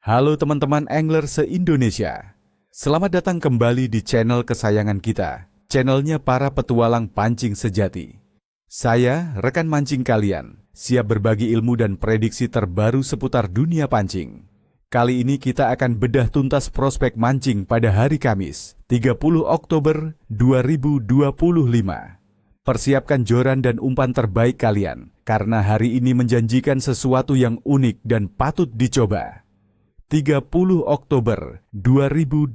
Halo teman-teman angler se-Indonesia. Selamat datang kembali di channel kesayangan kita, channelnya para petualang pancing sejati. Saya, rekan mancing kalian, siap berbagi ilmu dan prediksi terbaru seputar dunia pancing. Kali ini kita akan bedah tuntas prospek mancing pada hari Kamis, 30 Oktober 2025. Persiapkan joran dan umpan terbaik kalian, karena hari ini menjanjikan sesuatu yang unik dan patut dicoba. 30 Oktober 2025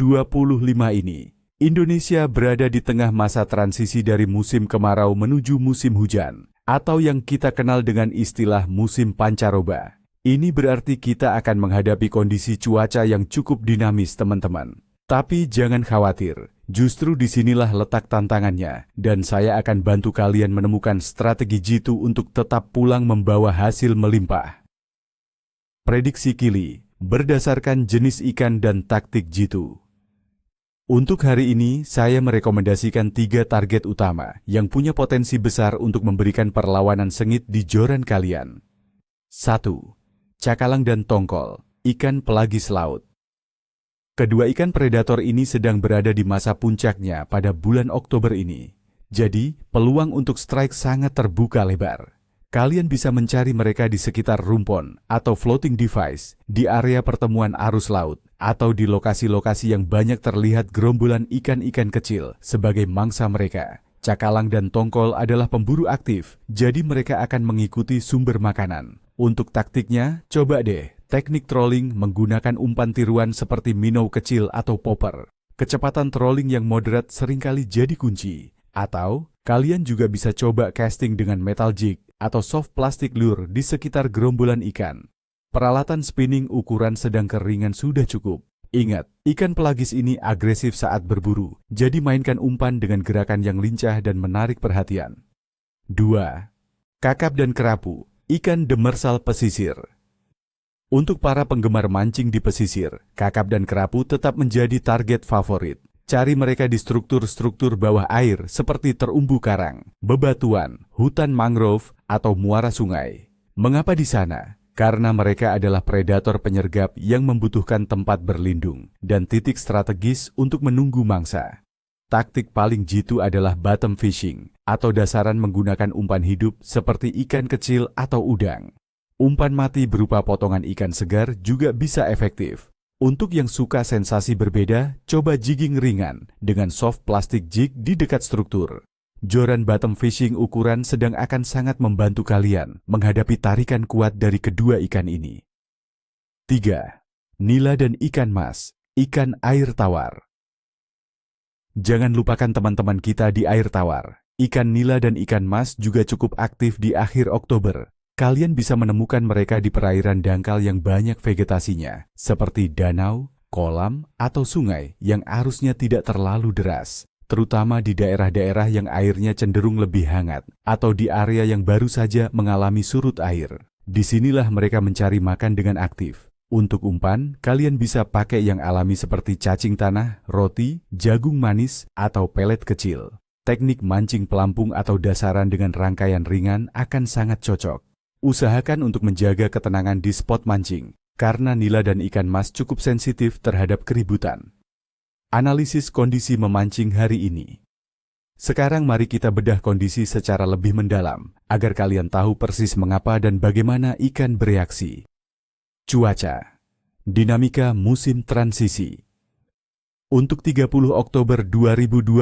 ini, Indonesia berada di tengah masa transisi dari musim kemarau menuju musim hujan, atau yang kita kenal dengan istilah musim pancaroba. Ini berarti kita akan menghadapi kondisi cuaca yang cukup dinamis, teman-teman. Tapi jangan khawatir, justru disinilah letak tantangannya, dan saya akan bantu kalian menemukan strategi jitu untuk tetap pulang membawa hasil melimpah. Prediksi Kili berdasarkan jenis ikan dan taktik jitu. Untuk hari ini, saya merekomendasikan 3 target utama yang punya potensi besar untuk memberikan perlawanan sengit di joran kalian. 1. Cakalang dan tongkol, ikan pelagis laut. Kedua ikan predator ini sedang berada di masa puncaknya pada bulan Oktober ini. Jadi, peluang untuk strike sangat terbuka lebar. Kalian bisa mencari mereka di sekitar rumpon atau floating device, di area pertemuan arus laut, atau di lokasi-lokasi yang banyak terlihat gerombolan ikan-ikan kecil sebagai mangsa mereka. Cakalang dan tongkol adalah pemburu aktif, jadi mereka akan mengikuti sumber makanan. Untuk taktiknya, coba deh teknik trolling menggunakan umpan tiruan seperti minnow kecil atau popper. Kecepatan trolling yang moderat seringkali jadi kunci. Atau, kalian juga bisa coba casting dengan metal jig atau soft plastic lure di sekitar gerombolan ikan. Peralatan spinning ukuran sedang ke ringan sudah cukup. Ingat, ikan pelagis ini agresif saat berburu, jadi mainkan umpan dengan gerakan yang lincah dan menarik perhatian. 2. Kakap dan kerapu, ikan demersal pesisir. Untuk para penggemar mancing di pesisir, kakap dan kerapu tetap menjadi target favorit. Cari mereka di struktur-struktur bawah air seperti terumbu karang, bebatuan, hutan mangrove, atau muara sungai. Mengapa di sana? Karena mereka adalah predator penyergap yang membutuhkan tempat berlindung dan titik strategis untuk menunggu mangsa. Taktik paling jitu adalah bottom fishing, atau dasaran menggunakan umpan hidup seperti ikan kecil atau udang. Umpan mati berupa potongan ikan segar juga bisa efektif. Untuk yang suka sensasi berbeda, coba jigging ringan dengan soft plastic jig di dekat struktur. Joran bottom fishing ukuran sedang akan sangat membantu kalian menghadapi tarikan kuat dari kedua ikan ini. 3. Nila dan ikan mas, ikan air tawar. Jangan lupakan teman-teman kita di air tawar. Ikan nila dan ikan mas juga cukup aktif di akhir Oktober. Kalian bisa menemukan mereka di perairan dangkal yang banyak vegetasinya, seperti danau, kolam, atau sungai yang arusnya tidak terlalu deras, terutama di daerah-daerah yang airnya cenderung lebih hangat, atau di area yang baru saja mengalami surut air. Disinilah mereka mencari makan dengan aktif. Untuk umpan, kalian bisa pakai yang alami seperti cacing tanah, roti, jagung manis, atau pelet kecil. Teknik mancing pelampung atau dasaran dengan rangkaian ringan akan sangat cocok. Usahakan untuk menjaga ketenangan di spot mancing, karena nila dan ikan mas cukup sensitif terhadap keributan. Analisis kondisi memancing hari ini. Sekarang mari kita bedah kondisi secara lebih mendalam, agar kalian tahu persis mengapa dan bagaimana ikan bereaksi. Cuaca. Dinamika musim transisi. Untuk 30 Oktober 2025,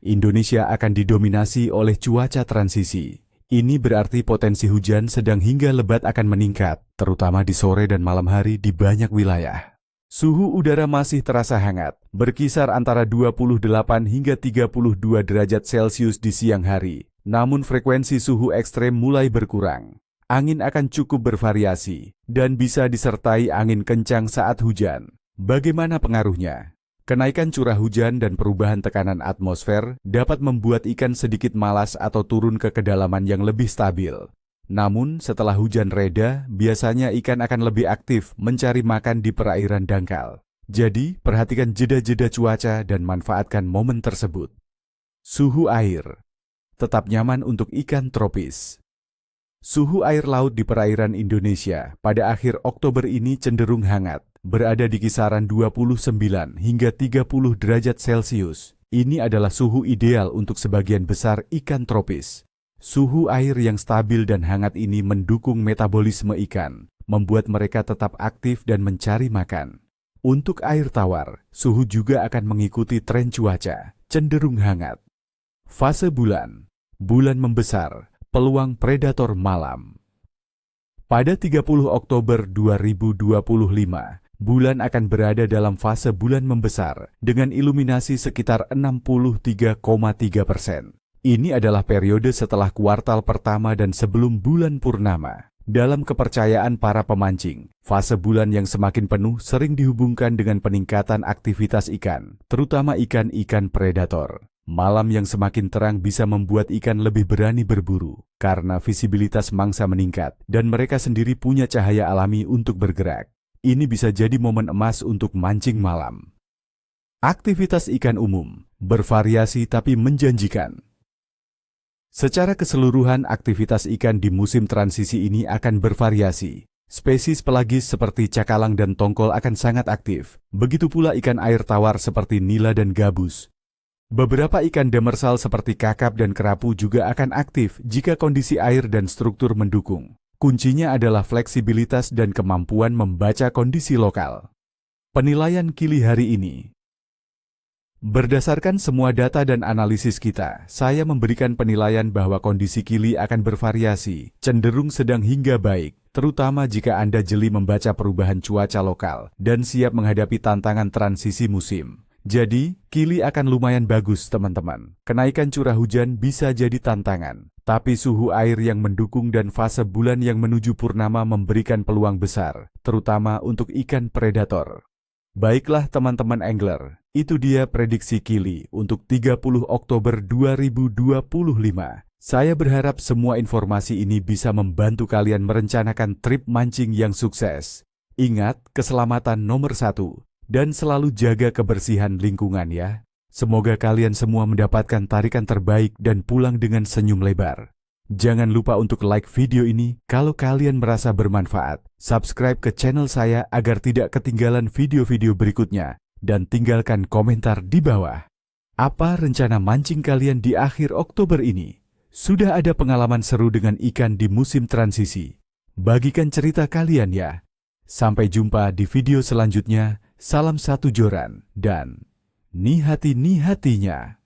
Indonesia akan didominasi oleh cuaca transisi. Ini berarti potensi hujan sedang hingga lebat akan meningkat, terutama di sore dan malam hari di banyak wilayah. Suhu udara masih terasa hangat, berkisar antara 28 hingga 32 derajat Celcius di siang hari. Namun frekuensi suhu ekstrem mulai berkurang. Angin akan cukup bervariasi, dan bisa disertai angin kencang saat hujan. Bagaimana pengaruhnya? Kenaikan curah hujan dan perubahan tekanan atmosfer dapat membuat ikan sedikit malas atau turun ke kedalaman yang lebih stabil. Namun, setelah hujan reda, biasanya ikan akan lebih aktif mencari makan di perairan dangkal. Jadi, perhatikan jeda-jeda cuaca dan manfaatkan momen tersebut. Suhu air. Tetap nyaman untuk ikan tropis. Suhu air laut di perairan Indonesia pada akhir Oktober ini cenderung hangat, berada di kisaran 29 hingga 30 derajat Celcius. Ini adalah suhu ideal untuk sebagian besar ikan tropis. Suhu air yang stabil dan hangat ini mendukung metabolisme ikan, membuat mereka tetap aktif dan mencari makan. Untuk air tawar, suhu juga akan mengikuti tren cuaca, cenderung hangat. Fase bulan. Bulan membesar, peluang predator malam. Pada 30 Oktober 2025, bulan akan berada dalam fase bulan membesar dengan iluminasi sekitar 63,3%. Ini adalah periode setelah kuartal pertama dan sebelum bulan purnama. Dalam kepercayaan para pemancing, fase bulan yang semakin penuh sering dihubungkan dengan peningkatan aktivitas ikan, terutama ikan-ikan predator. Malam yang semakin terang bisa membuat ikan lebih berani berburu, karena visibilitas mangsa meningkat dan mereka sendiri punya cahaya alami untuk bergerak. Ini bisa jadi momen emas untuk mancing malam. Aktivitas ikan umum, bervariasi tapi menjanjikan. Secara keseluruhan, aktivitas ikan di musim transisi ini akan bervariasi. Spesies pelagis seperti cakalang dan tongkol akan sangat aktif. Begitu pula ikan air tawar seperti nila dan gabus. Beberapa ikan demersal seperti kakap dan kerapu juga akan aktif jika kondisi air dan struktur mendukung. Kuncinya adalah fleksibilitas dan kemampuan membaca kondisi lokal. Penilaian Kili hari ini. Berdasarkan semua data dan analisis kita, saya memberikan penilaian bahwa kondisi Kili akan bervariasi, cenderung sedang hingga baik, terutama jika Anda jeli membaca perubahan cuaca lokal dan siap menghadapi tantangan transisi musim. Jadi, Kili akan lumayan bagus, teman-teman. Kenaikan curah hujan bisa jadi tantangan, tapi suhu air yang mendukung dan fase bulan yang menuju purnama memberikan peluang besar, terutama untuk ikan predator. Baiklah teman-teman angler, itu dia prediksi Kili untuk 30 Oktober 2025. Saya berharap semua informasi ini bisa membantu kalian merencanakan trip mancing yang sukses. Ingat, keselamatan nomor 1, dan selalu jaga kebersihan lingkungan ya. Semoga kalian semua mendapatkan tarikan terbaik dan pulang dengan senyum lebar. Jangan lupa untuk like video ini kalau kalian merasa bermanfaat. Subscribe ke channel saya agar tidak ketinggalan video-video berikutnya. Dan tinggalkan komentar di bawah. Apa rencana mancing kalian di akhir Oktober ini? Sudah ada pengalaman seru dengan ikan di musim transisi? Bagikan cerita kalian ya. Sampai jumpa di video selanjutnya. Salam satu joran dan nihati-nihatinya.